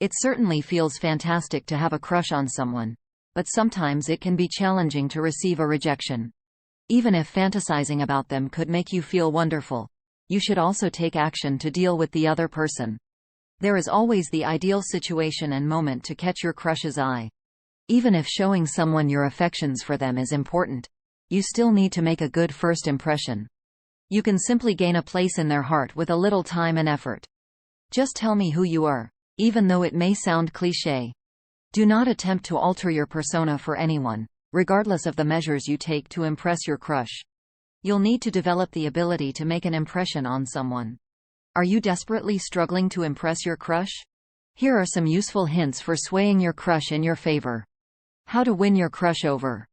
It certainly feels fantastic to have a crush on someone, but sometimes it can be challenging to receive a rejection. Even if fantasizing about them could make you feel wonderful, you should also take action to deal with the other person. There is always the ideal situation and moment to catch your crush's eye. Even if showing someone your affections for them is important, you still need to make a good first impression. You can simply gain a place in their heart with a little time and effort. Just tell me who you are, even though it may sound cliché. Do not attempt to alter your persona for anyone, regardless of the measures you take to impress your crush. You'll need to develop the ability to make an impression on someone. Are you desperately struggling to impress your crush? Here are some useful hints for swaying your crush in your favor. How to win your crush over.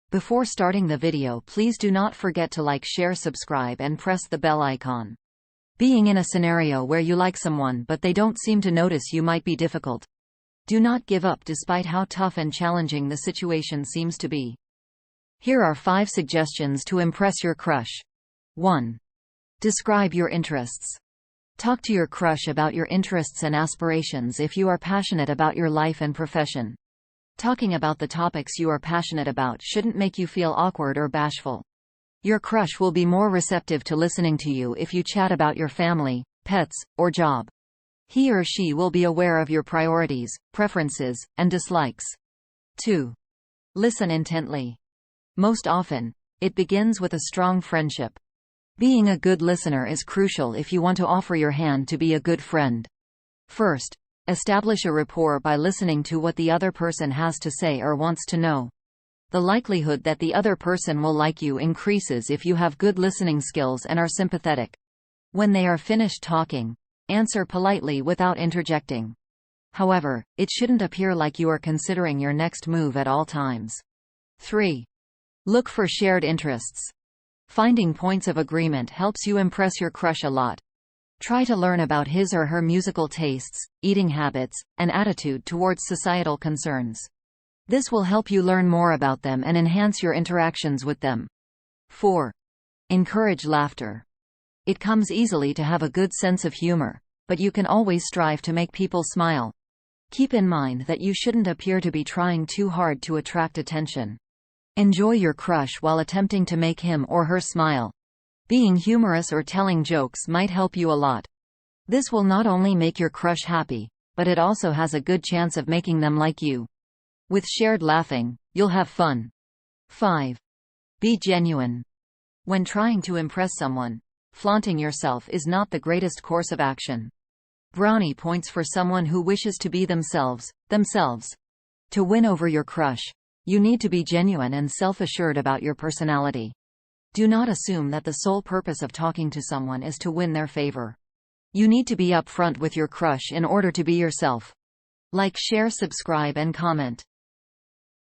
Before starting the video, please do not forget to like, share, subscribe, and press the bell icon. Being in a scenario where you like someone but they don't seem to notice you might be difficult. Do not give up despite how tough and challenging the situation seems to be. Here are 5 suggestions to impress your crush. 1. Describe your interests. Talk to your crush about your interests and aspirations if you are passionate about your life and profession. Talking about the topics you are passionate about shouldn't make you feel awkward or bashful. Your crush will be more receptive to listening to you if you chat about your family, pets, or job. He or she will be aware of your priorities, preferences, and dislikes. 2. Listen intently. Most often, it begins with a strong friendship. Being a good listener is crucial if you want to offer your hand to be a good friend. First, establish a rapport by listening to what the other person has to say or wants to know. The likelihood that the other person will like you increases if you have good listening skills and are sympathetic. When they are finished talking, answer politely without interjecting. However, it shouldn't appear like you are considering your next move at all times. 3. Look for shared interests. Finding points of agreement helps you impress your crush a lot. Try to learn about his or her musical tastes, eating habits, and attitude towards societal concerns. This will help you learn more about them and enhance your interactions with them. 4. Encourage laughter. It comes easily to have a good sense of humor, but you can always strive to make people smile. Keep in mind that you shouldn't appear to be trying too hard to attract attention. Enjoy your crush while attempting to make him or her smile. Being humorous or telling jokes might help you a lot. This will not only make your crush happy, but it also has a good chance of making them like you. With shared laughing, you'll have fun. 5. Be genuine. When trying to impress someone, flaunting yourself is not the greatest course of action. Brownie points for someone who wishes to be themselves. To win over your crush, you need to be genuine and self-assured about your personality. Do not assume that the sole purpose of talking to someone is to win their favor. You need to be upfront with your crush in order to be yourself. Like, share, subscribe, and comment.